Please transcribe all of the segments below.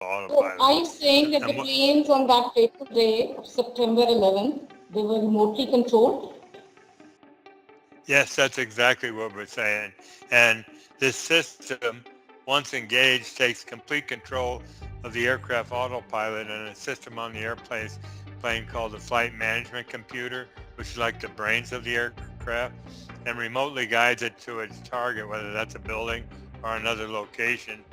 So autopilot. are you saying that the And what, planes on that fateful day of September 11th, they were remotely controlled? yes, that's exactly what we're saying. And this system, once engaged, takes complete control of the aircraft autopilot and a system on the plane called the flight management computer, which is like the brains of the aircraft, and remotely guides it to its target, whether that's a building or another location.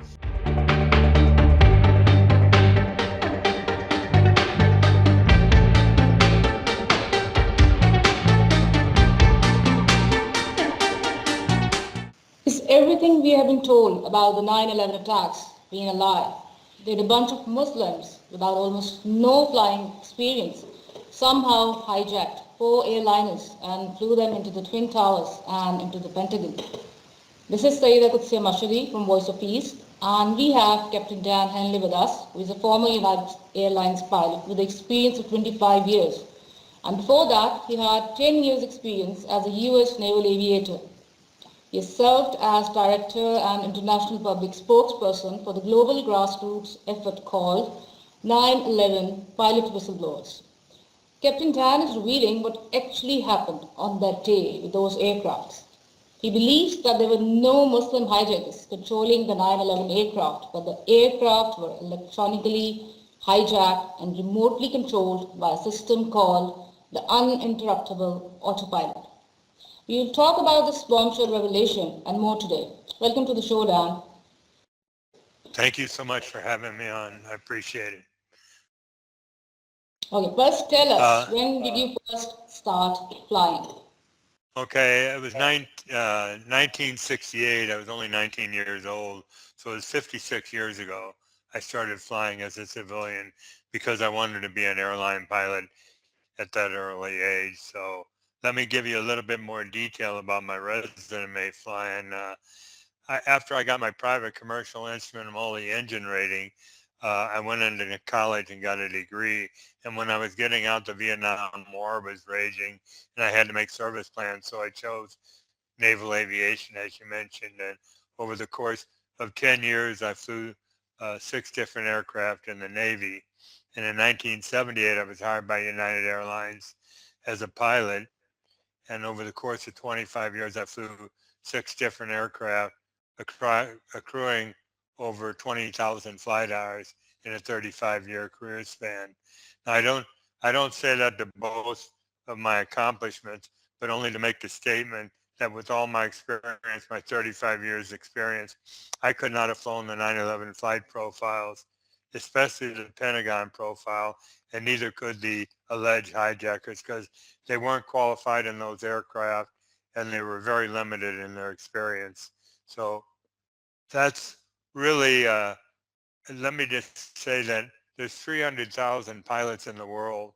Is everything we have been told about the 9/11 attacks being a lie? Did a bunch of Muslims without almost no flying experience somehow hijacked four airliners and flew them into the Twin Towers and into the Pentagon? This is Saeeda Qudsiya Mashhadi from Voice of Peace, and we have Captain Dan Hanley with us, who is a former United Airlines pilot with experience of 25 years. And before that, he had 10 years experience as a US naval aviator. He served as director and international public spokesperson for the global grassroots effort called 9/11 Pilot Whistleblowers. Captain Dan is revealing what actually happened on that day with those aircrafts. He believes that there were no Muslim hijackers controlling the 9/11 aircraft, but the aircraft were electronically hijacked and remotely controlled by a system called the uninterruptible autopilot. We will talk about this bombshell revelation and more today. Welcome to the show, Dan. Thank you so much for having me on. I appreciate it. Okay, first tell Uh, us, when did you first start flying? okay, it was 1968. I was only 19 years old, so it was 56 years ago. I started flying as a civilian because I wanted to be an airline pilot at that early age. So let me give you a little bit more detail about my resume flying. After I got my private commercial instrument MOLI engine rating, I went into college and got a degree. And when I was getting out, the Vietnam War was raging, and I had to make service plans. So I chose naval aviation, as you mentioned. And over the course of 10 years, I flew 6 different aircraft in the Navy. And in 1978, I was hired by United Airlines as a pilot. And over the course of 25 years, I flew 6 different aircraft, accruing over 20,000 flight hours in a 35-year career span. Now, I don't say that to boast of my accomplishments, but only to make the statement that with all my experience, my 35 years experience, I could not have flown the 9/11 flight profiles, especially the Pentagon profile, and neither could the alleged hijackers because they weren't qualified in those aircraft and they were very limited in their experience. So that's really, let me just say that there's 300,000 pilots in the world,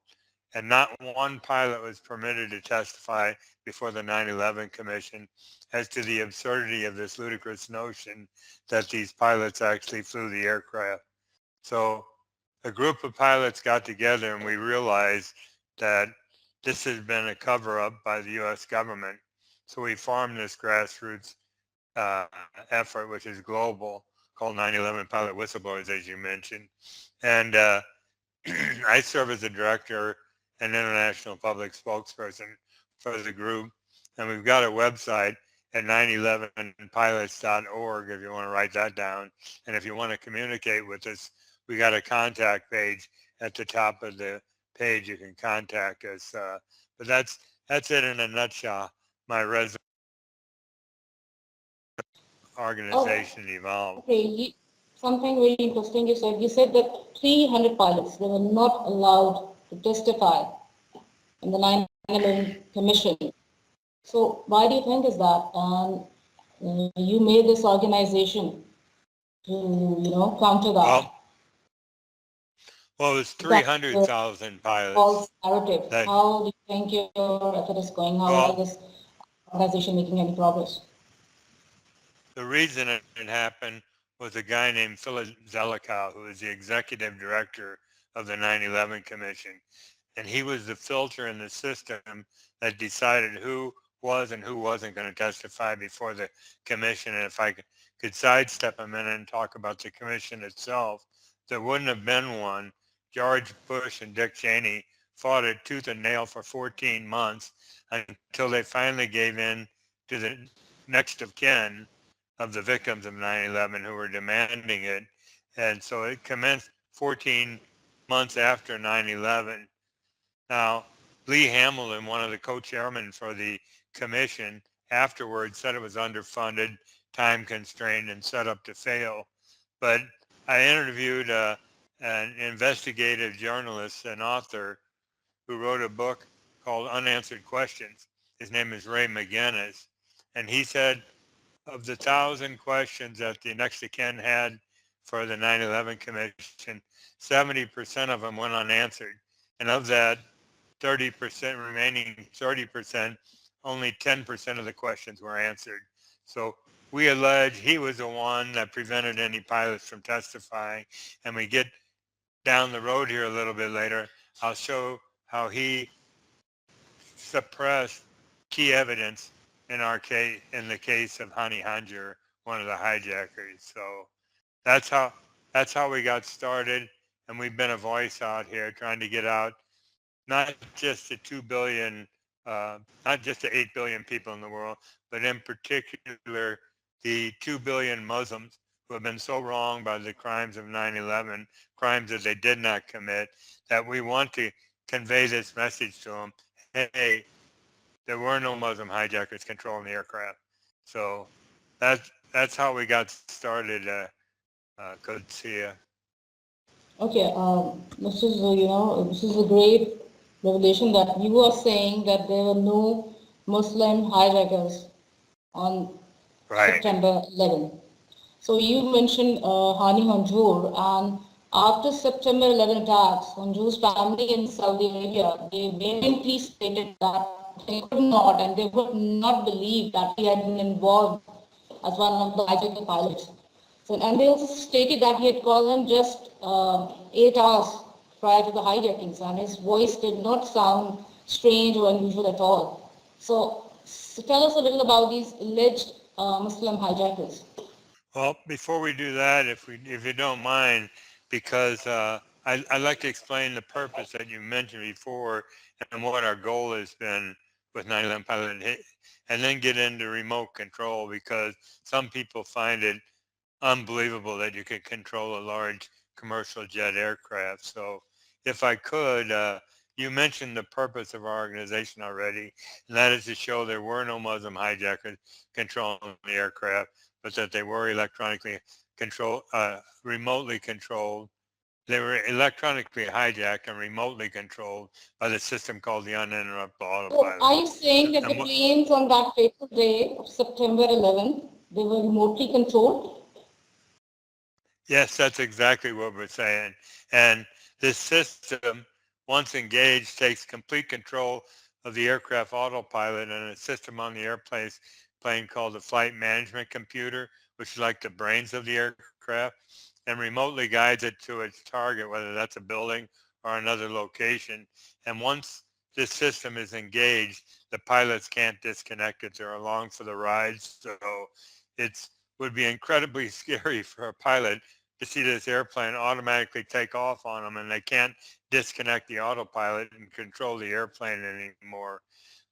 and not one pilot was permitted to testify before the 9/11 Commission as to the absurdity of this ludicrous notion that these pilots actually flew the aircraft. So a group of pilots got together and we realized that this has been a cover-up by the U.S. government. So we formed this grassroots uh, effort, which is global, called 9/11 Pilot Whistleblowers, as you mentioned. And I serve as the director and international public spokesperson for the group. And we've got a website at 911pilots.org if you want to write that down. And if you want to communicate with us, we got a contact page at the top of the page. You can contact us. But that's it in a nutshell. My resume Oh, organization evolved. okay. Something very interesting you said. You said that 300 pilots, they were not allowed to testify in the 9/11 Commission. So why do you think is that? And you made this organization to, counter that. Well, well, it was That the 300,000 pilots false narrative. that, How do you think your effort is going? How is well, this organization making any progress? the reason it happened was a guy named Philip Zelikow, who was the executive director of the 9/11 Commission. And he was the filter in the system that decided who was and who wasn't going to testify before the commission. And if I could sidestep a minute and talk about the commission itself, there wouldn't have been one. George Bush and Dick Cheney fought it tooth and nail for 14 months until they finally gave in to the next of kin of the victims of 9/11 who were demanding it. And so it commenced 14 months after 9/11. Now, Lee Hamilton, one of the co-chairmen for the commission, afterwards said it was underfunded, time constrained, and set up to fail. But I interviewed an investigative journalist, an author, who wrote a book called Unanswered Questions. His name is Ray McGinnis. And he said of the 1,000 questions that the next of kin had for the 9/11 Commission, 70% of them went unanswered. And of that 30%, remaining 30%, only 10% of the questions were answered. So we allege he was the one that prevented any pilots from testifying. And we get down the road here a little bit later, I'll show how he suppressed key evidence in our case, in the case of Hani Hanjour, one of the hijackers. So that's how we got started, and we've been a voice out here trying to get out not just to 2 billion, not just to 8 billion people in the world, but in particular the 2 billion Muslims who have been so wronged by the crimes of 9/11, crimes that they did not commit, that we want to convey this message to them. Hey, there were no Muslim hijackers controlling the aircraft. So that's how we got started, Qudsiya. Okay, this is this is a great revelation that you are saying that there were no Muslim hijackers on Right. September 11. So you mentioned Hani Hanjour, and after September 11 attacks, Hanjour's family in Saudi Arabia, they vehemently stated that they could not and they would not believe that he had been involved as one of the hijacker pilots. So, and they also stated that he had called them just 8 hours prior to the hijackings, and his voice did not sound strange or unusual at all. So tell us a little about these alleged Muslim hijackers. Well, before we do that, if you don't mind, because I'd like to explain the purpose that you mentioned before and what our goal has been with 9/11 pilot, and then get into remote control, because some people find it unbelievable that you could control a large commercial jet aircraft. So if I could, you mentioned the purpose of our organization already, and that is to show there were no Muslim hijackers controlling the aircraft, but that they were electronically controlled, remotely controlled. They were electronically hijacked and remotely controlled by the system called the uninterruptible So autopilot. are you saying that the And what, planes on that fateful day of September 11, they were remotely controlled? yes, that's exactly what we're saying. And this system, once engaged, takes complete control of the aircraft autopilot and a system on the plane called the flight management computer, which is like the brains of the aircraft, and remotely guides it to its target, whether that's a building or another location. And once this system is engaged, the pilots can't disconnect it. They're along for the ride. So it would be incredibly scary for a pilot to see this airplane automatically take off on them, and they can't disconnect the autopilot and control the airplane anymore.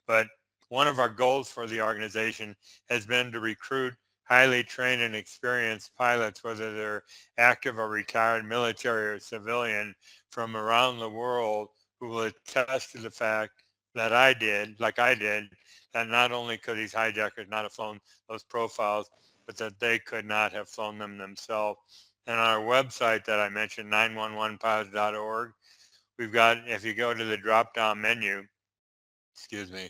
But one of our goals for the organization has been to recruit highly trained and experienced pilots, whether they're active or retired, military or civilian, from around the world, who will attest to the fact that I did, that not only could these hijackers not have flown those profiles, but that they could not have flown them themselves. And on our website that I mentioned, 911pilots.org, we've got, if you go to the drop-down menu, excuse me,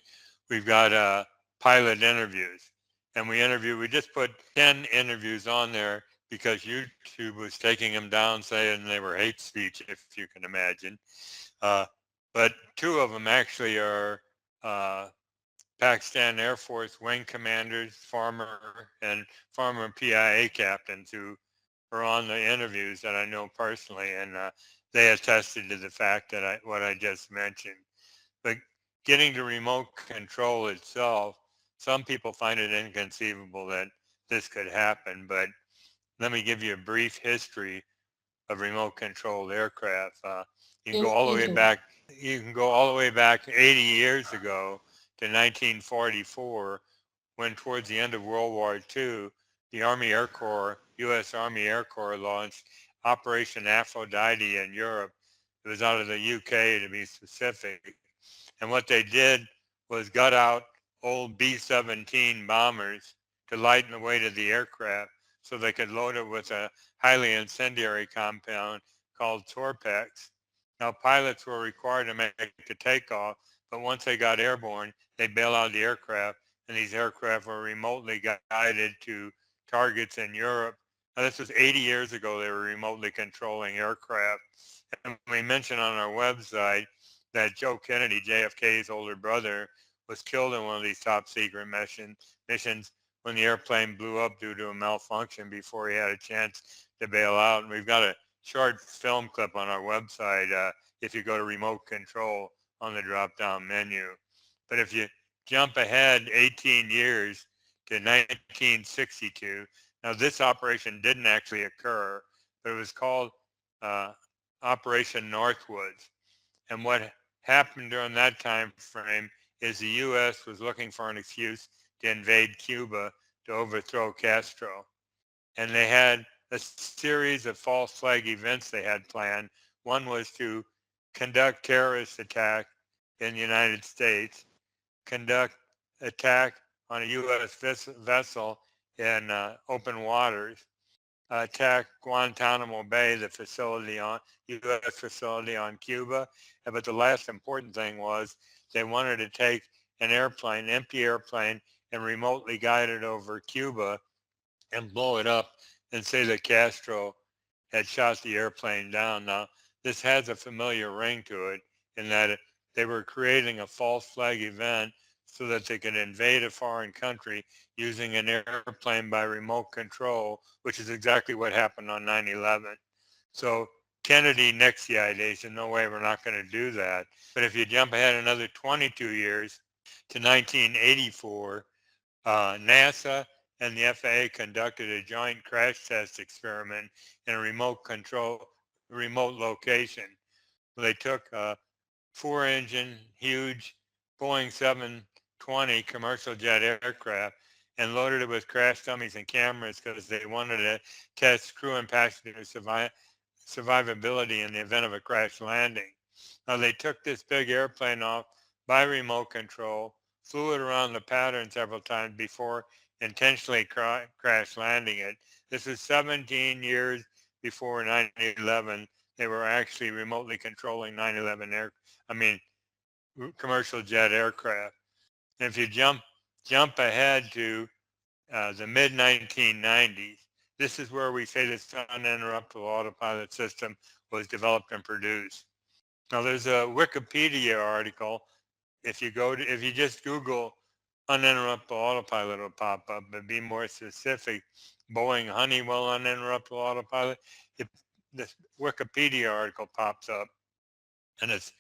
we've got pilot interviews. And we just put 10 interviews on there because YouTube was taking them down, saying they were hate speech, if you can imagine. But two of them actually are Pakistan Air Force wing commanders, former PIA captains who were on the interviews that I know personally, and they attested to the fact that what I just mentioned. But getting to remote control itself, some people find it inconceivable that this could happen. But let me give you a brief history. of remote controlled aircraft. You can go Yes, all the please way do. back. You can go all the way back 80 years ago to 1944, when towards the end of World War II, the Army Air Corps, U.S. Army Air Corps launched Operation Aphrodite in Europe. It was out of the UK to be specific. And what they did was gut out old B-17 bombers to lighten the weight of the aircraft so they could load it with a highly incendiary compound called Torpex. Now, pilots were required to make the takeoff, but once they got airborne, they bail out the aircraft, and these aircraft were remotely guided to targets in Europe. Now, this was 80 years ago. They were remotely controlling aircraft. And we mentioned on our website that Joe Kennedy, JFK's older brother, was killed in one of these top secret missions when the airplane blew up due to a malfunction before he had a chance to bail out. And we've got a short film clip on our website if you go to remote control on the drop down menu. But if you jump ahead 18 years to 1962, now this operation didn't actually occur, but it was called Operation Northwoods. And what happened during that time frame is the U.S. was looking for an excuse to invade Cuba to overthrow Castro. And they had a series of false flag events they had planned. One was to conduct terrorist attack in the United States, conduct attack on a U.S. vessel in open waters, attack Guantanamo Bay, the U.S. facility on Cuba. But the last important thing was they wanted to take an airplane, empty airplane, and remotely guide it over Cuba and blow it up and say that Castro had shot the airplane down. Now, this has a familiar ring to it in that they were creating a false flag event so that they could invade a foreign country using an airplane by remote control, which is exactly what happened on 9/11. So Kennedy nixed the idea. He said, no way, we're not going to do that. But if you jump ahead another 22 years to 1984, NASA and the FAA conducted a joint crash test experiment in a remote location. They took a 4-engine, huge Boeing 720 commercial jet aircraft and loaded it with crash dummies and cameras because they wanted to test crew and passenger survivability in the event of a crash landing. Now, they took this big airplane off by remote control, flew it around the pattern several times before intentionally crash landing it. This was 17 years before 9/11. They were actually remotely controlling 9/11 commercial jet aircraft. And if you jump ahead to the mid 1990s, this is where we say this uninterruptible autopilot system was developed and produced. Now, there's a Wikipedia article. If you just Google uninterruptible autopilot, it'll pop up. But be more specific, Boeing Honeywell uninterruptible autopilot. This Wikipedia article pops up, and it's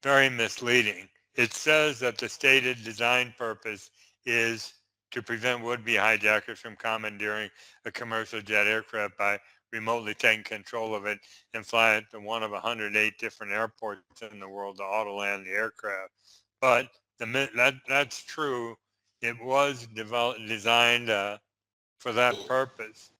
very misleading. It says that the stated design purpose is to prevent would-be hijackers from commandeering a commercial jet aircraft by remotely taking control of it and fly it to one of 108 different airports in the world to auto-land the aircraft. But that's true. It was designed for that purpose.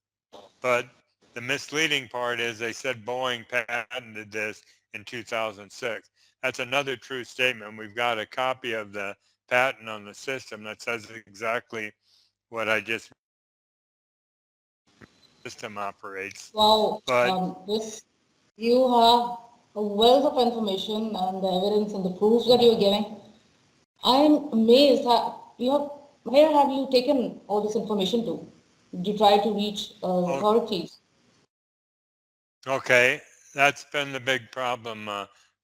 But the misleading part is they said Boeing patented this in 2006. That's another true statement. We've got a copy of the patent on the system that says exactly what I just system operates. Wow, But this you have a wealth of information and the evidence and the proofs that you're giving. I'm amazed that where have you taken all this information to? Did you try to reach oh, authorities? okay, that's been the big problem,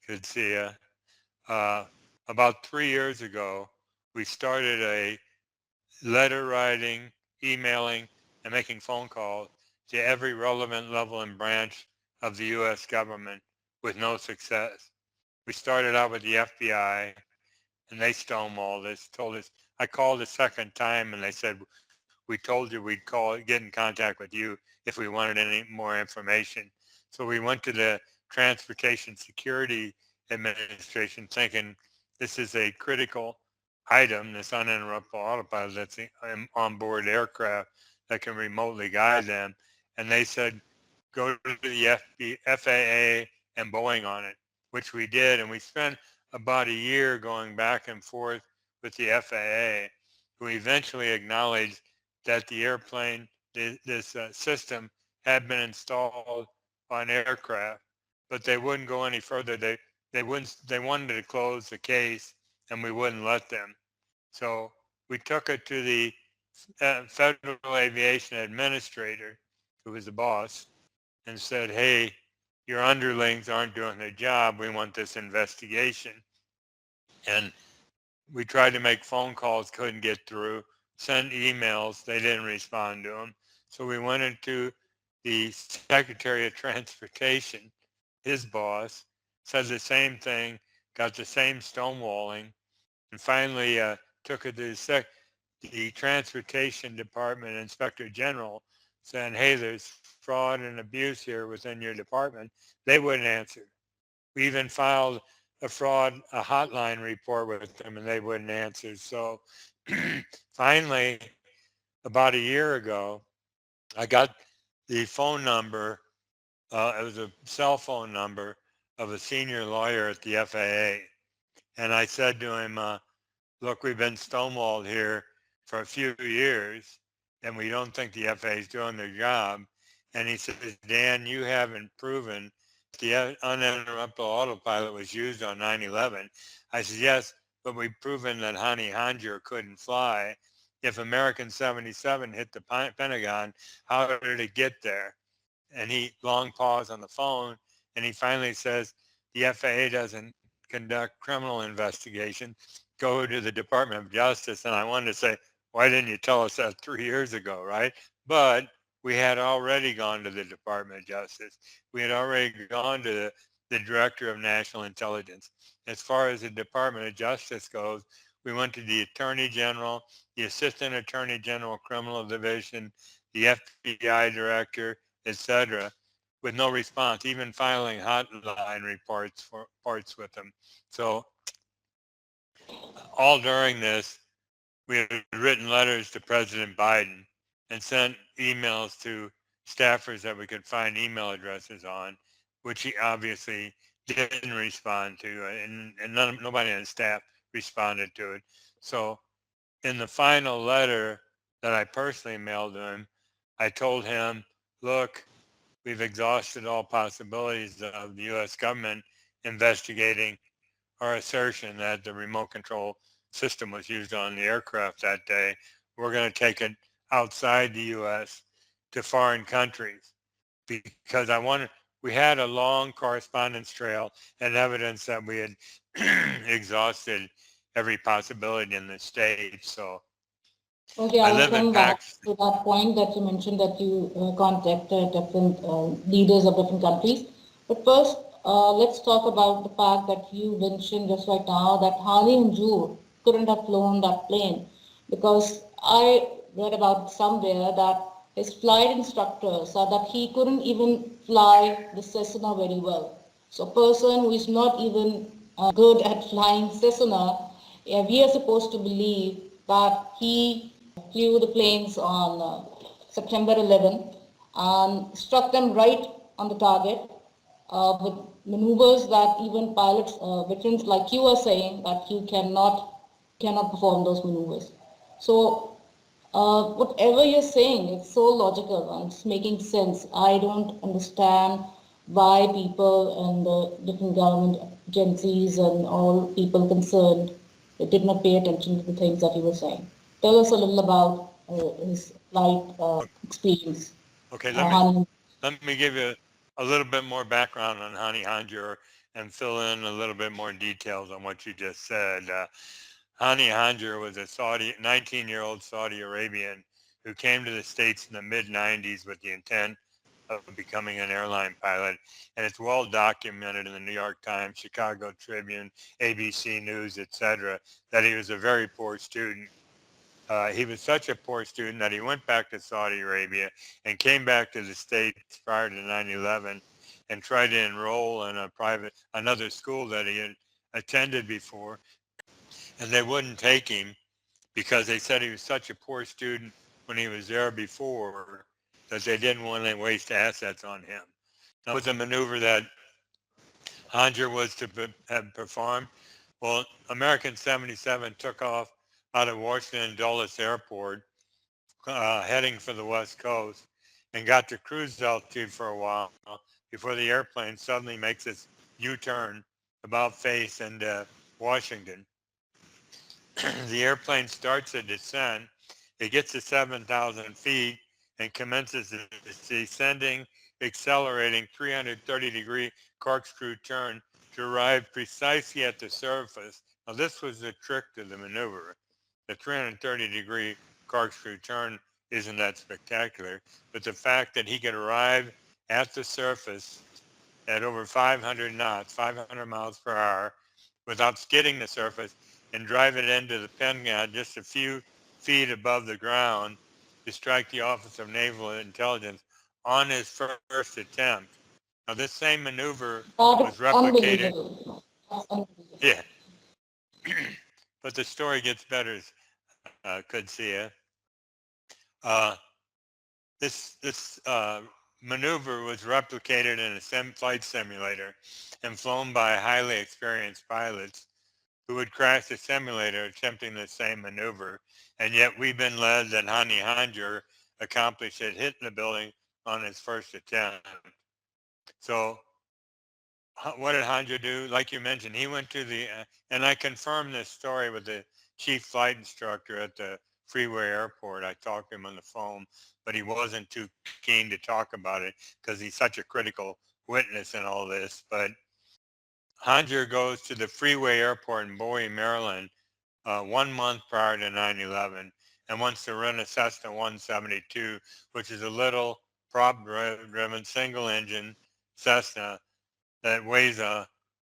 Kudsia. About 3 years ago, we started a letter writing, emailing, and making phone calls to every relevant level and branch of the U.S. government with no success. We started out with the FBI, and they stonewalled us, told us, I called a second time, and they said, we told you we'd get in contact with you if we wanted any more information. So we went to the Transportation Security Administration thinking this is a critical item, this uninterruptible autopilot that's on board aircraft that can remotely guide them. And they said, go to the FAA and Boeing on it, which we did. And we spent about a year going back and forth with the FAA, who eventually acknowledged that the airplane, this system had been installed on aircraft, but they wouldn't go any further. They wanted to close the case, and we wouldn't let them. So we took it to the Federal Aviation Administrator, who was the boss, and said, hey, your underlings aren't doing their job. We want this investigation. And we tried to make phone calls, couldn't get through, sent emails, they didn't respond to them. So we went into the Secretary of Transportation, his boss, said the same thing, got the same stonewalling, and finally took it to the Transportation Department Inspector General, saying, hey, there's fraud and abuse here within your department. They wouldn't answer. We even filed a hotline report with them, and they wouldn't answer. So finally, about a year ago, I got the phone number. It was a cell phone number of a senior lawyer at the FAA. And I said to him, look, we've been stonewalled here for a few years, and we don't think the FAA is doing their job. And he says, Dan, you haven't proven the uninterruptible autopilot was used on 9/11. I said, yes, but we've proven that Hani Hanjour couldn't fly. If American 77 hit the Pentagon, how did it get there? And he long paused on the phone, and he finally says, the FAA doesn't conduct criminal investigation. Go to the Department of Justice. And I wanted to say, why didn't you tell us that 3 years ago, right? But we had already gone to the Department of Justice. We had already gone to the Director of National Intelligence. As far as the Department of Justice goes, we went to the Attorney General, the Assistant Attorney General Criminal Division, the FBI Director, etc., with no response, even filing hotline reports with them. So all during this, we had written letters to President Biden and sent emails to staffers that we could find email addresses on, which he obviously didn't respond to, and nobody on staff responded to it. So in the final letter that I personally mailed to him, I told him, look, we've exhausted all possibilities of the U.S. government investigating our assertion that the remote control system was used on the aircraft that day. We're going to take it outside the U.S. to foreign countries because we had a long correspondence trail and evidence that we had exhausted every possibility in the States. So Okay, I I will live in come back Pakistan. to that point that you mentioned that you contacted different leaders of different countries. But first, let's talk about the fact that you mentioned just right now that Hani and Joor couldn't have flown that plane because I read about somewhere that his flight instructor said that he couldn't even fly the Cessna very well. So a person who is not even good at flying Cessna, we are supposed to believe that he flew the planes on September 11 and struck them right on the target with maneuvers that even pilots, veterans like you are saying that you cannot perform those maneuvers. So whatever you're saying, it's so logical and it's making sense. I don't understand why people and the different government agencies and all people concerned did not pay attention to the things that you were saying. Tell us a little about his flight experience. Okay, Hani. let me give you a little bit more background on Hani Hanjour and fill in a little bit more details on what you just said. Hani Hanjour was a 19-year-old Saudi Arabian who came to the States in the mid-90s with the intent of becoming an airline pilot. And it's well documented in the New York Times, Chicago Tribune, ABC News, etc., that he was a very poor student. He was such a poor student that he went back to Saudi Arabia and came back to the States prior to 9/11 and try to enroll in another school that he had attended before, and they wouldn't take him because they said he was such a poor student when he was there before that they didn't want to waste assets on him. Now, was a maneuver that Honger was to have performed. Well, American 77 took off out of Washington Dulles Airport, heading for the West Coast, and got to cruise altitude for a while before the airplane suddenly makes its U-turn about face into Washington. The airplane starts a descent. It gets to 7,000 feet and commences its descending, accelerating 330-degree corkscrew turn to arrive precisely at the surface. Now, this was the trick to the maneuver. The 330-degree corkscrew turn isn't that spectacular, but the fact that he could arrive at the surface at over 500 knots, 500 miles per hour, without skidding the surface, and drive it into the Pentagon just a few feet above the ground to strike the Office of Naval Intelligence on his first attempt. Now, this same maneuver That was is replicated. unbelievable. That's unbelievable. Yeah, but the story gets better, Kudsia. Uh, this maneuver was replicated in a flight simulator and flown by highly experienced pilots who would crash the simulator attempting the same maneuver. And yet we've been led that Hani Hanjour accomplished it, hitting the building on his first attempt. So what did Hanjour do? Like you mentioned, he went to and I confirmed this story with the chief flight instructor at the Freeway Airport. I talked to him on the phone, but he wasn't too keen to talk about it because he's such a critical witness in all this. But Hanjour goes to the Freeway Airport in Bowie, Maryland, 1 month prior to 9/11, and wants to rent a Cessna 172, which is a little prop-driven single-engine Cessna that weighs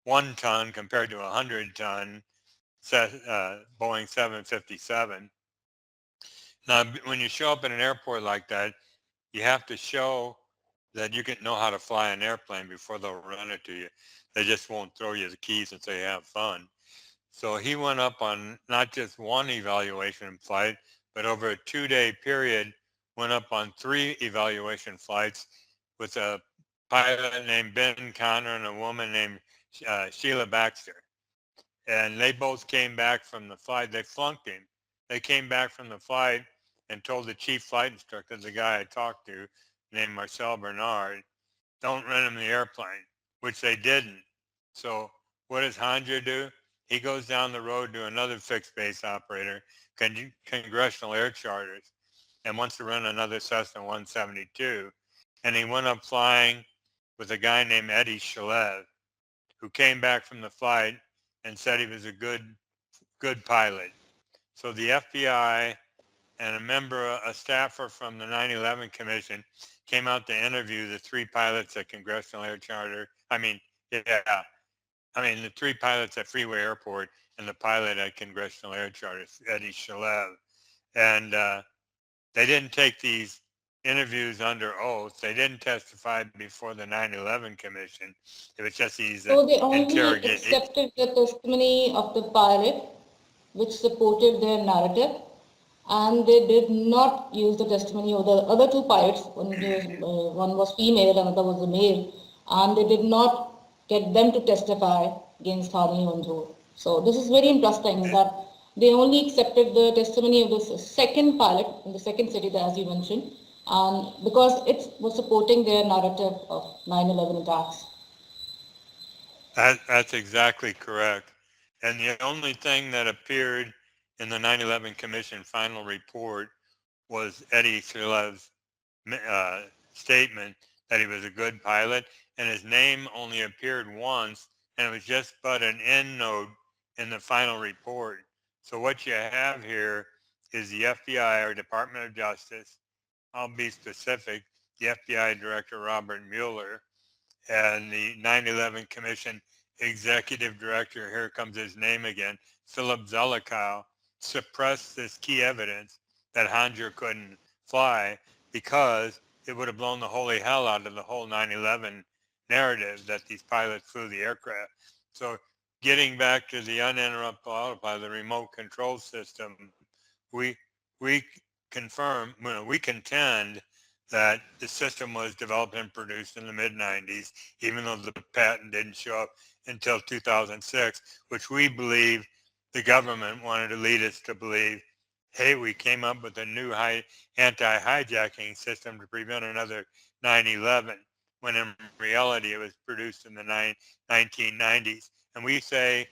1 ton compared to a 100-ton Boeing 757. Now, when you show up at an airport like that, you have to show that you can know how to fly an airplane before they'll rent it to you. They just won't throw you the keys and say have fun. So he went up on not just one evaluation flight, but over a 2-day period, went up on 3 evaluation flights with a pilot named Ben Connor and a woman named Sheila Baxter. And they both came back from the flight. They flunked him. They came back from the flight and told the chief flight instructor, the guy I talked to, named Marcel Bernard, don't rent him the airplane, which they didn't. So what does Hanjour do? He goes down the road to another fixed base operator, Congressional Air Charters, and wants to rent another Cessna 172. And he went up flying with a guy named Eddie Shalev, who came back from the flight and said he was a good pilot. So the FBI and a staffer from the 9/11 Commission came out to interview the 3 pilots at Congressional Air Charter. The 3 pilots at Freeway Airport and the pilot at Congressional Air Charter, Eddie Shalev. And they didn't take these interviews under oath. They didn't testify before the 9/11 Commission. It was just these So they only interrogations. accepted the testimony of the pilot, which supported their narrative, and they did not use the testimony of the other 2 pilots. One was female, another was a male, and they did not get them to testify against Hani Hanjour. So this is very interesting that they only accepted the testimony of the second pilot in the second city, as you mentioned, because it was supporting their narrative of 9/11 attacks. That's exactly correct. And the only thing that appeared in the 9/11 Commission final report was Eddie Shalev's statement that he was a good pilot, and his name only appeared once, and it was just but an end note in the final report. So what you have here is the FBI, or Department of Justice, I'll be specific, the FBI Director Robert Mueller, and the 9/11 Commission Executive Director, here comes his name again, Philip Zelikow, suppressed this key evidence that Hanjour couldn't fly because it would have blown the holy hell out of the whole 9/11 narrative that these pilots flew the aircraft. So getting back to the uninterruptible autopilot, the remote control system, we we we contend that the system was developed and produced in the mid 90s, even though the patent didn't show up until 2006, which we believe the government wanted to lead us to believe, hey, we came up with a new anti-hijacking system to prevent another 9/11, when in reality it was produced in the 1990s. And we say,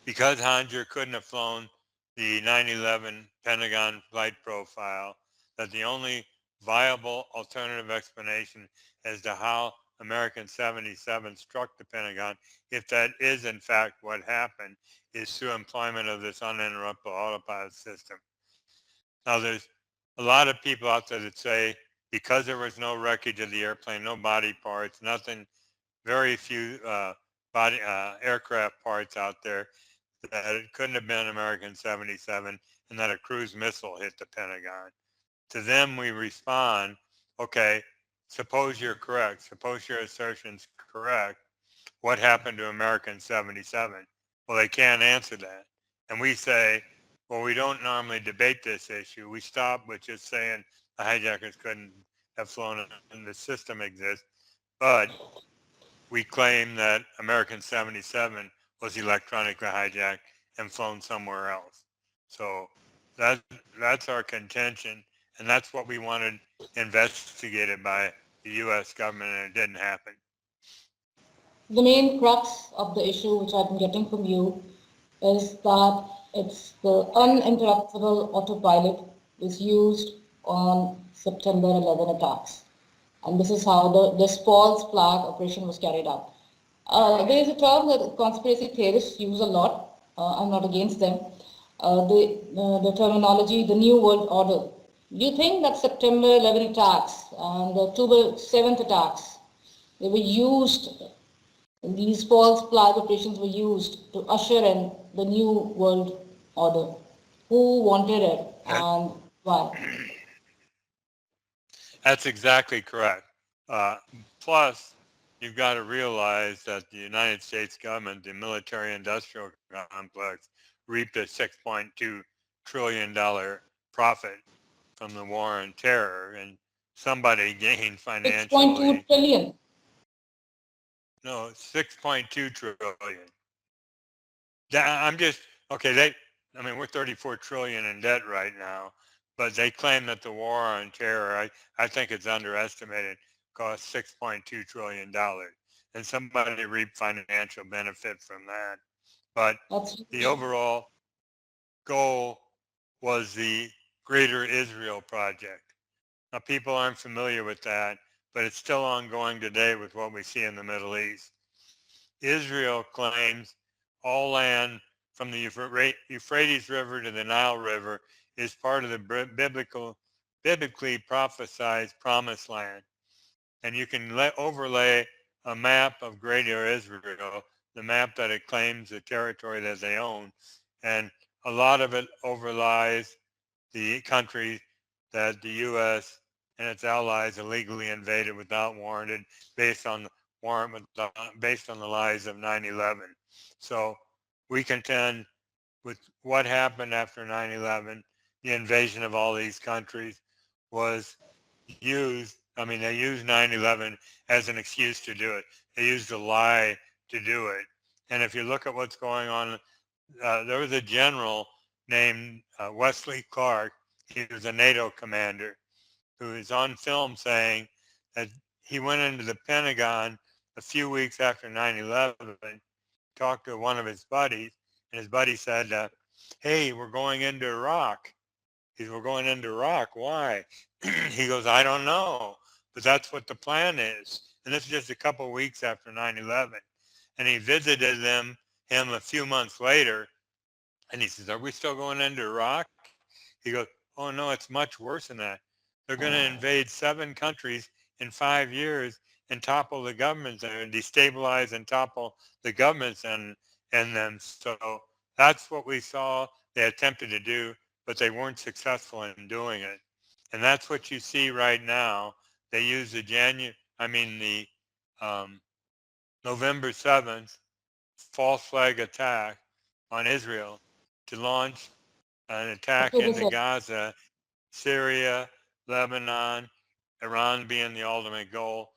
because Honger couldn't have flown the 9/11 Pentagon flight profile, that the only viable alternative explanation as to how American 77 struck the Pentagon, if that is in fact what happened, is through employment of this uninterruptible autopilot system. Now, there's a lot of people out there that say, because there was no wreckage of the airplane, no body parts, nothing, very few body aircraft parts out there, that it couldn't have been American 77 and that a cruise missile hit the Pentagon. To them, we respond, okay, suppose you're correct. Suppose your assertion's correct. What happened to American 77? Well, they can't answer that. And we say, well, we don't normally debate this issue. We stop with just saying the hijackers couldn't have flown and the system exists. But we claim that American 77 was electronically hijacked and flown somewhere else. So that that's our contention, and that's what we wanted investigated by the U.S. government, and it didn't happen. The main crux of the issue which I've been getting from you is that it's the uninterruptible autopilot was used on September 11 attacks. And this is how this false flag operation was carried out. There is a term that conspiracy theorists use a lot. I'm not against them. The terminology, the New World Order. Do you think that September 11 attacks and the October 7th attacks, they were used, these false flag operations were used to usher in the New World Order? Who wanted it and why? That's exactly correct. Plus, you've got to realize that the United States government, the military-industrial complex, reaped a $6.2 trillion profit from the war on terror, and somebody gained 6.2 financially. trillion. No, 6.2 trillion. I'm just okay. We're 34 trillion in debt right now, but they claim that the war on terror, I think it's underestimated, cost $6.2 trillion, and somebody reaped financial benefit from that. But That's the huge. overall goal was the Greater Israel Project. Now, people aren't familiar with that, but it's still ongoing today with what we see in the Middle East. Israel claims all land from the Euphrates River to the Nile River is part of the biblically prophesied promised land. And you can overlay a map of Greater Israel, the map that it claims the territory that they own, and a lot of it overlies the country that the U.S. and its allies illegally invaded without warranted, based on based on the lies of 9/11. So we contend with what happened after 9/11, the invasion of all these countries was used. They used 9/11 as an excuse to do it. They used a lie to do it. And if you look at what's going on, there was a general named Wesley Clark. He was a NATO commander who is on film saying that he went into the Pentagon a few weeks after 9/11, talked to one of his buddies, and his buddy said, hey, we're going into Iraq. He said, we're going into Iraq. Why? He goes, I don't know, but that's what the plan is. And this is just a couple of weeks after 9/11. And he visited him a few months later, and he says, are we still going into Iraq? He goes, oh, no, it's much worse than that. They're going to invade 7 countries in 5 years and topple the governments and destabilize and topple the governments and them. So that's what we saw they attempted to do, but they weren't successful in doing it. And that's what you see right now. They use the um, November 7th, false flag attack on Israel to launch an attack October into 7th. Gaza, Syria, Lebanon, Iran being the ultimate goal,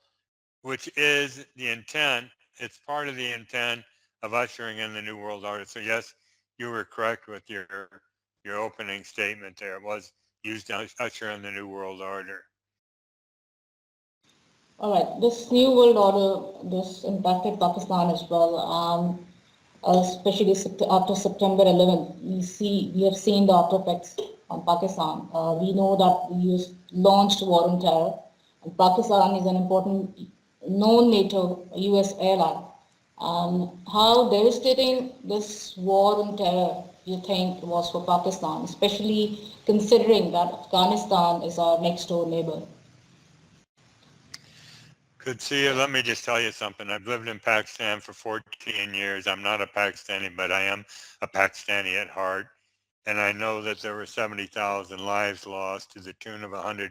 which is the intent. It's part of the intent of ushering in the New World Order. So yes, you were correct with your opening statement there. It was used to usher in the New World Order. All right, this new world order, this impacted Pakistan as well, especially after September 11th. We have seen the after effects on Pakistan. We know that the US launched war on terror, and Pakistan is an important known NATO US airline. How devastating this war on terror you think was for Pakistan, especially considering that Afghanistan is our next door neighbor? Good to see you. Let me just tell you something. I've lived in Pakistan for 14 years. I'm not a Pakistani, but I am a Pakistani at heart. And I know that there were 70,000 lives lost to the tune of $120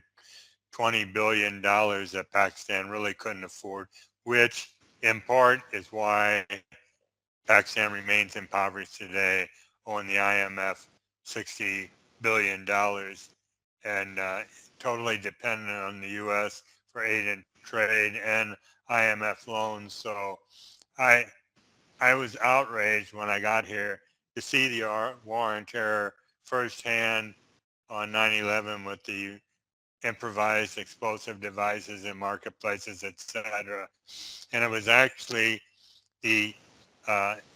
billion that Pakistan really couldn't afford, which in part is why Pakistan remains impoverished today, owing the IMF $60 billion and totally dependent on the U.S. for aid and trade and IMF loans. So I I was outraged when I got here to see the war on terror firsthand on 9/11 with the improvised explosive devices in marketplaces, etc. And it was actually the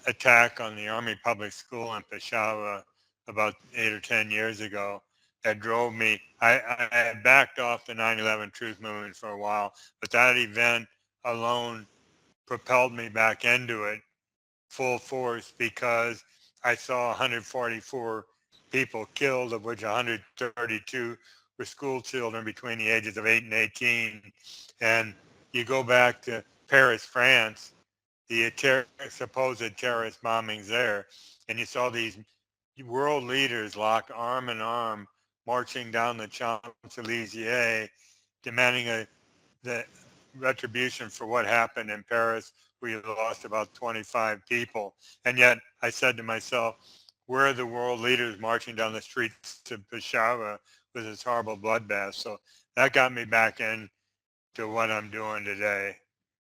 attack on the Army Public School in Peshawar about 8 or 10 years ago that drove me. I had backed off the 9/11 truth movement for a while, but that event alone propelled me back into it full force because I saw 144 people killed, of which 132 were school children between the ages of 8 and 18. And you go back to Paris, France, the supposed terrorist bombings there, and you saw these world leaders locked arm in arm marching down the Champs-Elysees, demanding the retribution for what happened in Paris. We lost about 25 people. And yet I said to myself, where are the world leaders marching down the streets to Peshawar with this horrible bloodbath? So that got me back into what I'm doing today.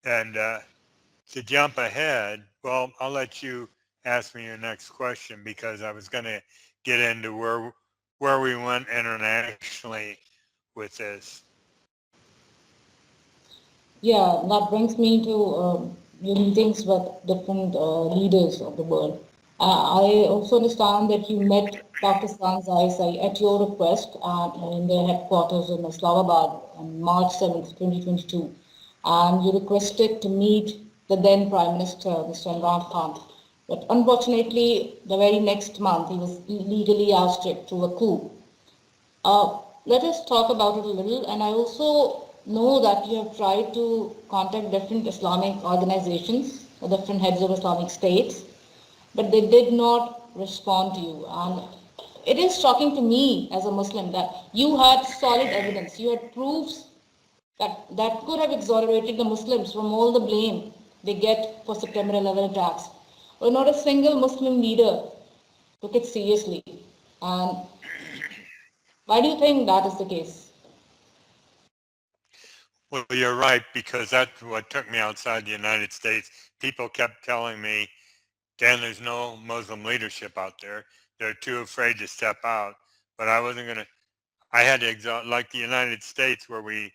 And to jump ahead, well, I'll let you ask me your next question because I was going to get into where we went internationally with this. Yeah, that brings me to your meetings with different leaders of the world. I also understand that you met Pakistan's ISI at your request in their headquarters in Islamabad on March 7th, 2022, and you requested to meet the then Prime Minister, Mr. Imran Khan. But unfortunately, the very next month, he was illegally ousted through a coup. Let us talk about it a little. And I also know that you have tried to contact different Islamic organizations, or different heads of Islamic states, but they did not respond to you. And it is shocking to me as a Muslim that you had solid evidence, you had proofs that could have exonerated the Muslims from all the blame they get for September 11 attacks. But not a single Muslim leader took it seriously. And why do you think that is the case? Well, you're right, because that's what took me outside the United States. People kept telling me, Dan, there's no Muslim leadership out there. They're too afraid to step out. But I wasn't going to, I had to exhaust, like the United States, where we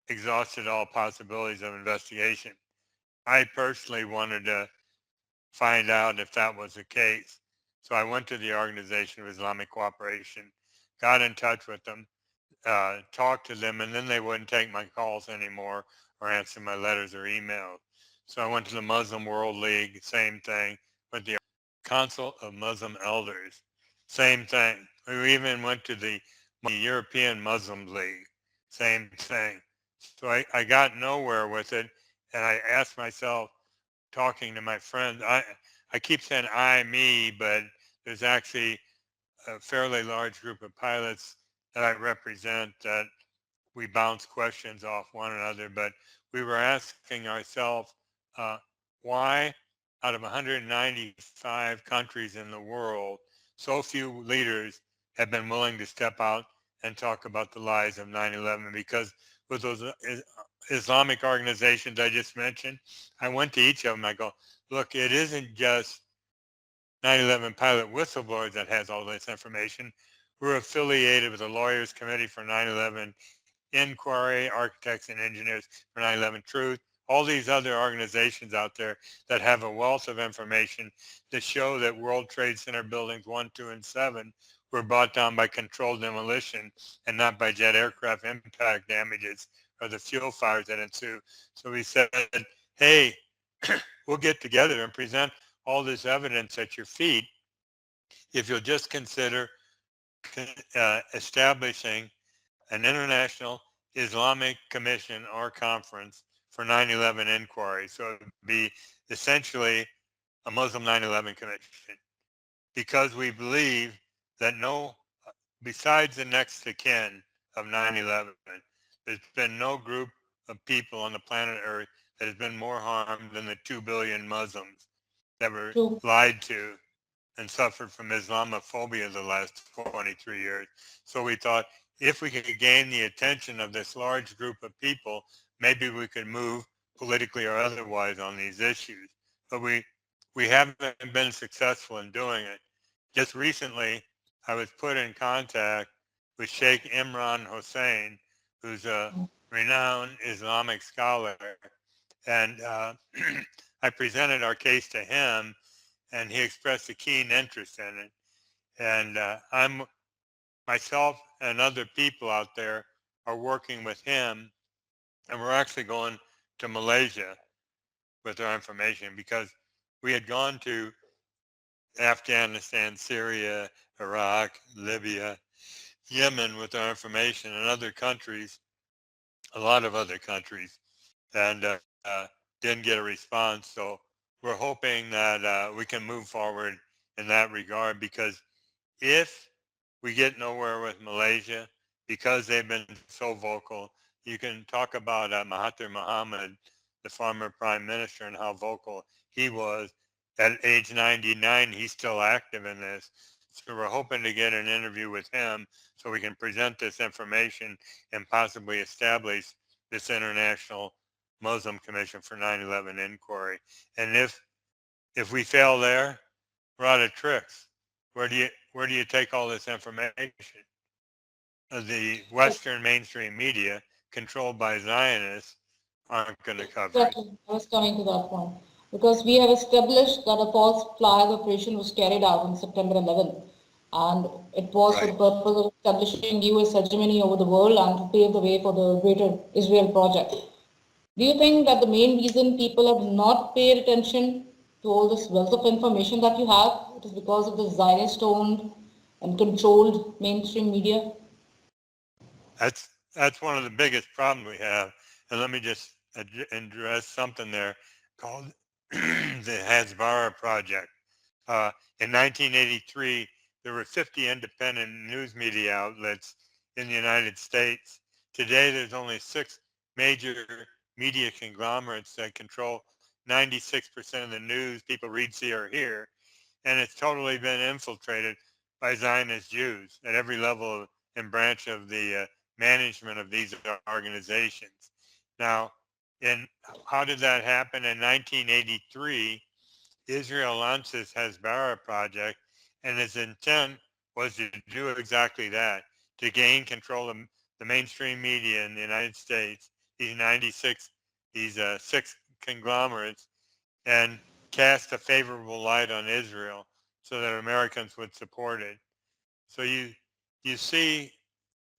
exhausted all possibilities of investigation. I personally wanted to find out if that was the case. So I went to the Organization of Islamic Cooperation, got in touch with them, talk to them, and then they wouldn't take my calls anymore or answer my letters or emails. So I went to the Muslim World League, same thing. Went to the Council of Muslim Elders, same thing. We even went to the European Muslim League, same thing. So I got nowhere with it, and I asked myself, talking to my friends, I keep saying me, but there's actually a fairly large group of pilots that I represent that we bounce questions off one another, but we were asking ourselves why out of 195 countries in the world, so few leaders have been willing to step out and talk about the lies of 9/11. Because with those Islamic organizations I just mentioned, I went to each of them. I go, look, it isn't just 9/11 pilot whistleblowers that has all this information. We're affiliated with the Lawyers Committee for 9/11 Inquiry, Architects and Engineers for 9/11 Truth, all these other organizations out there that have a wealth of information that show that World Trade Center buildings 1, 2, and 7 were brought down by controlled demolition and not by jet aircraft impact damages or the fuel fires that ensue. So we said, hey, we'll get together and present all this evidence at your feet if you'll just consider establishing an international Islamic commission or conference for 9/11 inquiry. So it would be essentially a Muslim 9/11 commission, because we believe that besides the next of kin of 9/11, there's been no group of people on the planet Earth that has been more harmed than the 2 billion Muslims that were True. lied to and suffered from Islamophobia the last 23 years. So we thought if we could gain the attention of this large group of people, maybe we could move politically or otherwise on these issues. But we haven't been successful in doing it. Just recently, I was put in contact with Sheikh Imran Hossein, who's a renowned Islamic scholar. And I presented our case to him, and he expressed a keen interest in it. And I'm myself and other people out there are working with him, and we're actually going to Malaysia with our information, because we had gone to Afghanistan, Syria, Iraq, Libya, Yemen with our information, and other countries, a lot of other countries, and didn't get a response. So we're hoping that we can move forward in that regard, because if we get nowhere with Malaysia, because they've been so vocal, you can talk about Mahathir Mohamad, the former prime minister, and how vocal he was. At age 99, he's still active in this. So we're hoping to get an interview with him so we can present this information and possibly establish this international Muslim Commission for 9/11 inquiry. And if we fail there, we're out of tricks. Where do you take all this information? The Western mainstream media, controlled by Zionists, aren't going to cover it. Exactly. I was coming to that point. Because we have established that a false flag operation was carried out on September 11th. And it was for the Right. purpose of establishing US hegemony over the world and to pave the way for the greater Israel project. Do you think that the main reason people have not paid attention to all this wealth of information that you have, it is because of the Zionist-owned and controlled mainstream media? That's one of the biggest problems we have. And let me just address something there called the Hasbara Project. In 1983, there were 50 independent news media outlets in the United States. Today, there's only 6 major media conglomerates that control 96% of the news people read, see, or hear. And it's totally been infiltrated by Zionist Jews at every level and branch of the management of these organizations. Now, how did that happen? In 1983, Israel launched this Hasbara project, and its intent was to do exactly that, to gain control of the mainstream media in the United States, these 6 conglomerates, and cast a favorable light on Israel so that Americans would support it. So you see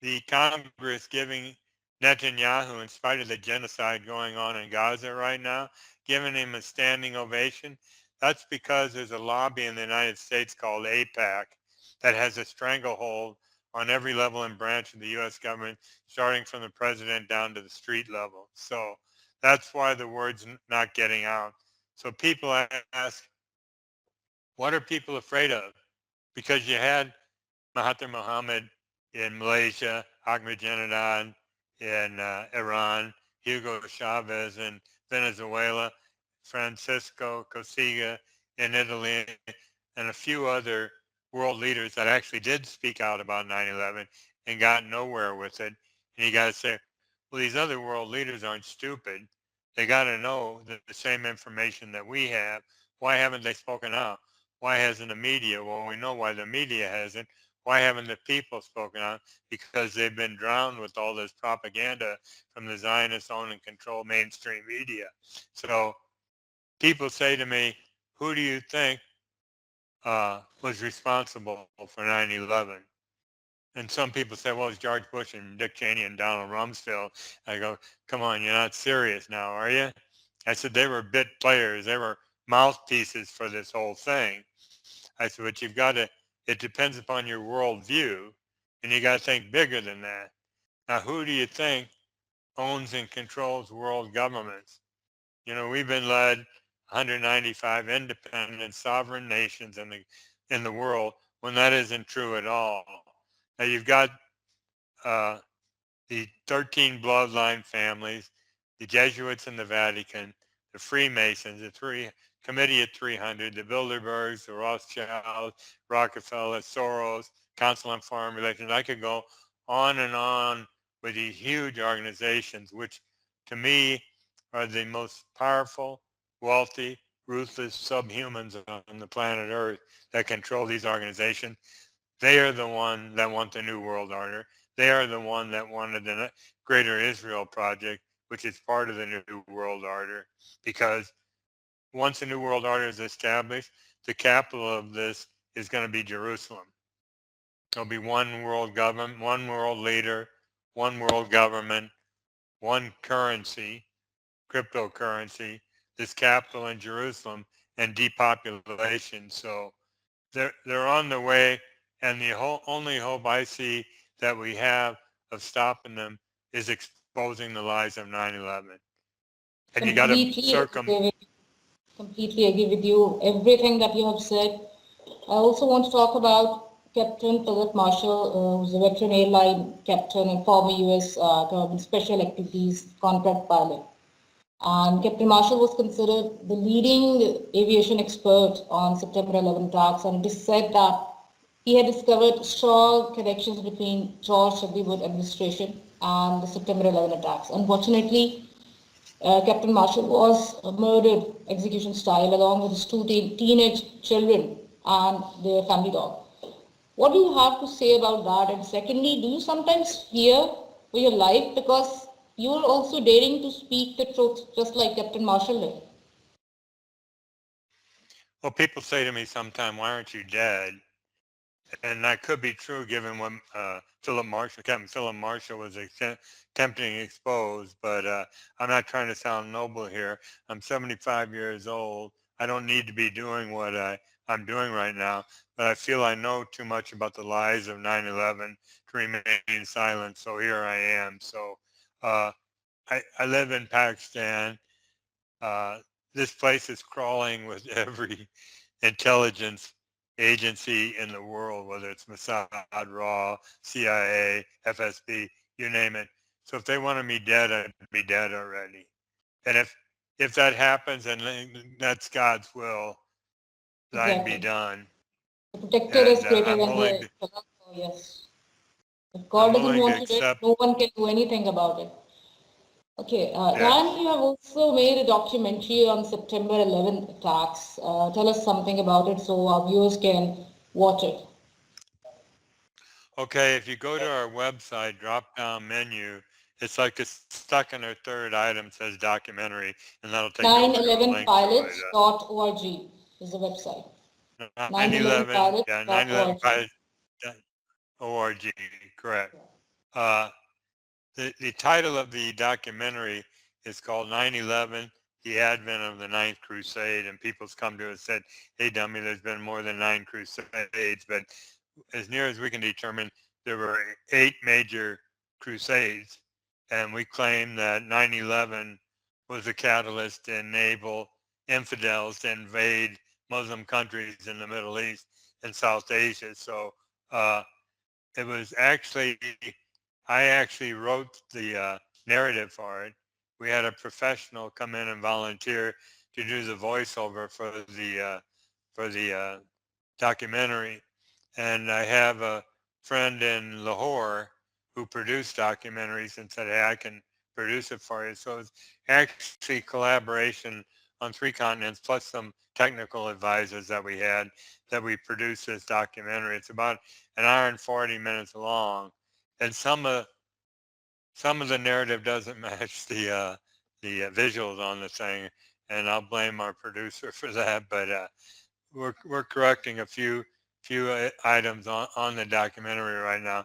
the Congress giving Netanyahu, in spite of the genocide going on in Gaza right now, giving him a standing ovation. That's because there's a lobby in the United States called AIPAC that has a stranglehold on every level and branch of the U.S. government, starting from the president down to the street level. So that's why the word's not getting out. So people ask, what are people afraid of? Because you had Mahathir Mohamad in Malaysia, Ahmadinejad in Iran, Hugo Chavez in Venezuela, Francisco Cossiga in Italy, and a few other world leaders that actually did speak out about 9/11 and got nowhere with it. And you got to say, well, these other world leaders aren't stupid. They got to know the same information that we have. Why haven't they spoken out? Why hasn't the media? Well, we know why the media hasn't. Why haven't the people spoken out? Because they've been drowned with all this propaganda from the Zionist owned and controlled mainstream media. So people say to me, who do you think was responsible for 9/11? And some people say, well, it's George Bush and Dick Cheney and Donald Rumsfeld. I go, come on, you're not serious now, are you? I said, they were bit players. They were mouthpieces for this whole thing. I said, but you've got to, it depends upon your worldview, and you got to think bigger than that. Now, who do you think owns and controls world governments? You know, we've been led 195 independent sovereign nations in the world when that isn't true at all. Now you've got uh, the 13 bloodline families, the Jesuits in the Vatican, the Freemasons, the Committee of 300, the Bilderbergs, the Rothschilds, Rockefeller, Soros, Council on Foreign Relations. I could go on with these huge organizations, which to me are the most powerful, wealthy, ruthless subhumans on the planet Earth that control these organizations. They are the one that want the New World Order. They are the one that wanted the Greater Israel Project, which is part of the New World Order, because once the New World Order is established, the capital of this is going to be Jerusalem. There'll be one world government, one world leader, one world government, one currency, cryptocurrency, this capital in Jerusalem, and depopulation. So they're on the way, and the only hope I see that we have of stopping them is exposing the lies of 9/11. And you got to Completely agree with you. Completely agree with you. Everything that you have said. I also want to talk about Captain Philip Marshall, who's a veteran airline captain and former U.S. government special activities contract pilot. And Captain Marshall was considered the leading aviation expert on September 11 attacks, and it is said that he had discovered strong connections between George W. Bush administration and the September 11 attacks. Unfortunately, Captain Marshall was murdered execution style along with his two teenage children and their family dog. What do you have to say about that? And secondly, do you sometimes fear for your life because you are also daring to speak the truth just like Captain Marshall did? Well, people say to me sometime, why aren't you dead? And that could be true given what Captain Philip Marshall was attempting to expose, but I'm not trying to sound noble here. I'm 75 years old. I don't need to be doing what I'm doing right now, but I feel I know too much about the lies of 9/11 to remain silent, so here I am. So uh, I live in Pakistan. Uh, this place is crawling with every intelligence agency in the world, whether it's Mossad, RAW, CIA, FSB, you name it. So if they wanted me dead, I'd be dead already. And if that happens, and that's God's will, thine be Exactly. done. The protector is And greater than the killer, so yes. If God I'm doesn't willing to want you dead, accept. no one can do anything about it. Okay, Dan, Yes. you have also made a documentary on September 11th attacks. Tell us something about it so our viewers can watch it. Okay, if you go to our website drop down menu, it's like it's stuck in our third item says documentary, and that'll take you over to a link to it. 911pilots.org is the website. 911, yeah, 911pilots.org. 911.org, correct. Uh, the title of the documentary is called 9/11, The Advent of the Ninth Crusade, and people's come to us and said, hey, dummy, there's been more than 9 crusades, but as near as we can determine, there were 8 major crusades, and we claim that 9/11 was a catalyst to enable infidels to invade Muslim countries in the Middle East and South Asia. So uh, it was actually, I actually wrote the narrative for it. we had a professional come in and volunteer to do the voiceover for the documentary. And I have a friend in Lahore who produced documentaries and said, hey, I can produce it for you. So it's actually collaboration on 3 continents, plus some technical advisors that we had, that we produced this documentary. It's about an hour and 40 minutes long. And some of the narrative doesn't match the visuals on the thing, and I'll blame our producer for that. But we're correcting a few items on the documentary right now.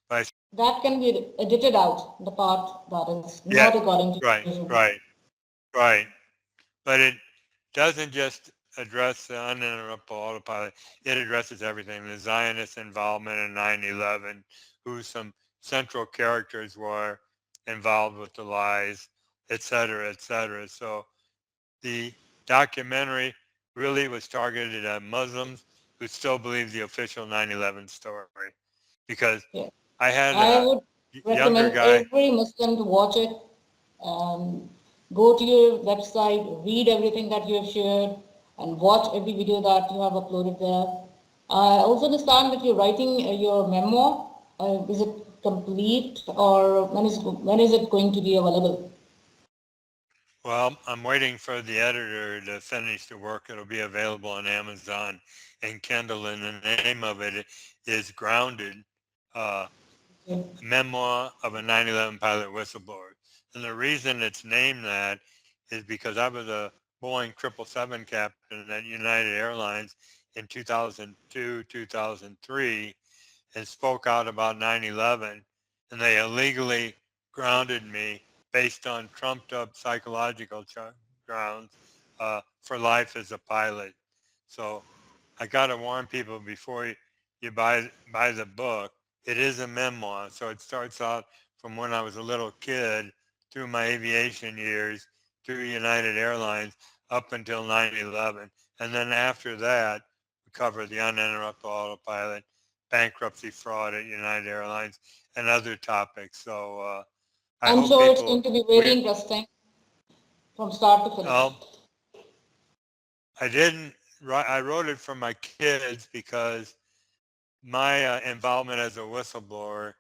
But That can be edited out, the part that is yeah, not according to right, vision. right, right. But it doesn't just address the uninterruptible autopilot. It addresses everything. The Zionist involvement in 9/11, who some central characters were involved with the lies, et cetera, et cetera. So the documentary really was targeted at Muslims who still believe the official 9/11 story. Because Yeah. I had I a would younger recommend guy. every Muslim to watch it. Go to your website, read everything that you have shared, and watch every video that you have uploaded there. I also understand that you're writing your memoir. Is it complete, or when is it going to be available? Well, I'm waiting for the editor to finish the work. It'll be available on Amazon and Kindle, and the name of it is Grounded, uh, Okay. Memoir of a 9/11 Pilot Whistleblower. And the reason it's named that is because I was a Boeing 777 captain at United Airlines in 2002, 2003, and spoke out about 9/11, and they illegally grounded me based on trumped up psychological grounds for life as a pilot. So I got to warn people before you buy the book. It is a memoir, so it starts out from when I was a little kid through my aviation years, through United Airlines, up until 9/11. And then after that, we cover the uninterruptible autopilot, bankruptcy fraud at United Airlines, and other topics. So I I'm hope sure it's going people, to be very interesting from start to finish. um, I didn't write, I wrote it for my kids because my involvement as a whistleblower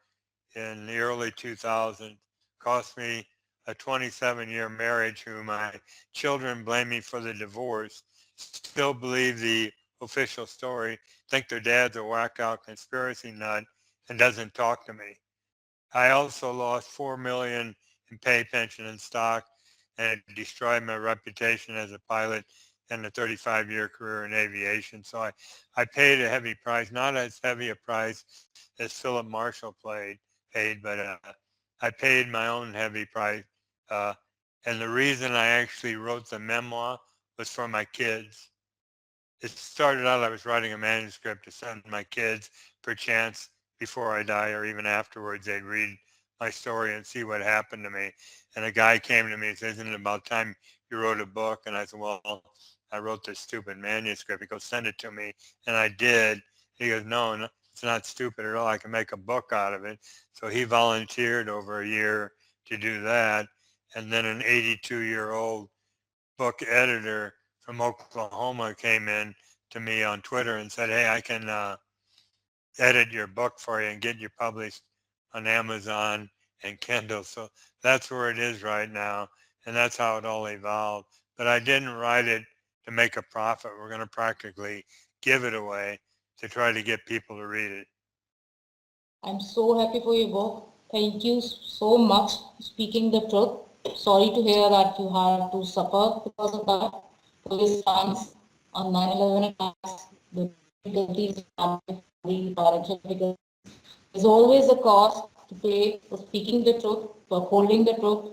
in the early 2000s cost me a 27-year marriage who my children blame me for the divorce, still believe the official story, think their dad's a whack-out conspiracy nut, and doesn't talk to me. I also lost $4 million in pay, pension, and stock, and it destroyed my reputation as a pilot and a 35-year career in aviation. So I paid a heavy price, not as heavy a price as Philip Marshall paid, but I paid my own heavy price. Uh, and the reason I actually wrote the memoir was for my kids. It started out, I was writing a manuscript to send my kids, perchance before I die or even afterwards, they'd read my story and see what happened to me. And a guy came to me and said, isn't it about time you wrote a book? And I said, well, I wrote this stupid manuscript. He goes, send it to me. And I did. He goes, no, it's not stupid at all. I can make a book out of it. So he volunteered over a year to do that. And then an 82-year-old book editor from Oklahoma came in to me on Twitter and said, hey, I can edit your book for you and get you published on Amazon and Kindle. So that's where it is right now. And that's how it all evolved. But I didn't write it to make a profit. We're going to practically give it away to try to get people to read it. I'm so happy for your book. Thank you so much for speaking the truth. Sorry to hear that you had to suffer because of that. For your stance on 9/11 attacks, the difficulties the financial difficulties. There's always a cost to pay for speaking the truth, for holding the truth,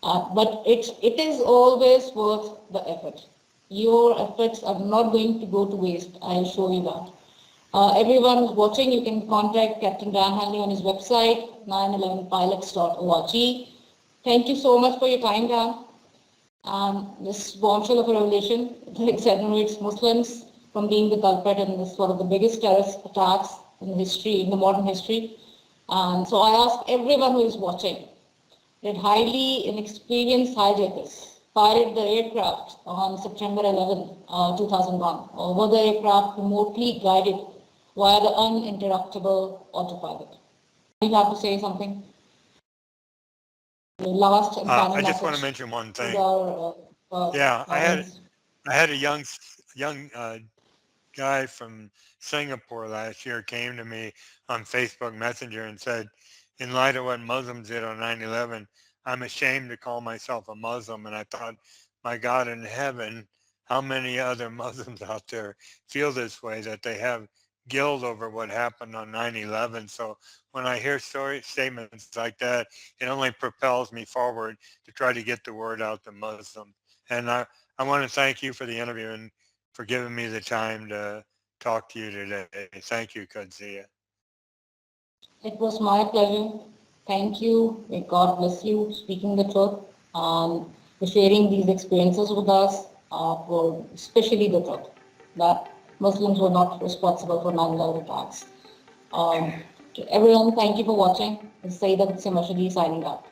but it is always worth the effort. Your efforts are not going to go to waste. I assure you that. Everyone who's watching, you can contact Captain Dan Hanley on his website, 911pilots.org. Thank you so much for your time, Dan. This bombshell of a revelation exonerates Muslims from being the culprit in this one of the biggest terrorist attacks in history, in the modern history. And so I ask everyone who is watching, that highly inexperienced hijackers fired the aircraft on September 11, 2001, over the aircraft remotely guided via the uninterruptible autopilot. You have to say something? The last and final I just want to message mention one to thing. our Yeah, audience. I had a young guy from Singapore last year came to me on Facebook Messenger and said, in light of what Muslims did on 9/11, I'm ashamed to call myself a Muslim. And I thought, my God in heaven, how many other Muslims out there feel this way, that they have guilt over what happened on 9/11. So when I hear statements like that, it only propels me forward to try to get the word out to Muslims. And I want to thank you for the interview and for giving me the time to talk to you today. Thank you, Kadzia. It was my pleasure. Thank you. May God bless you speaking the truth and for sharing these experiences with us, for especially the truth that Muslims were not responsible for 9/11 attacks. To everyone, thank you for watching. It's Saeed Simashadi signing out.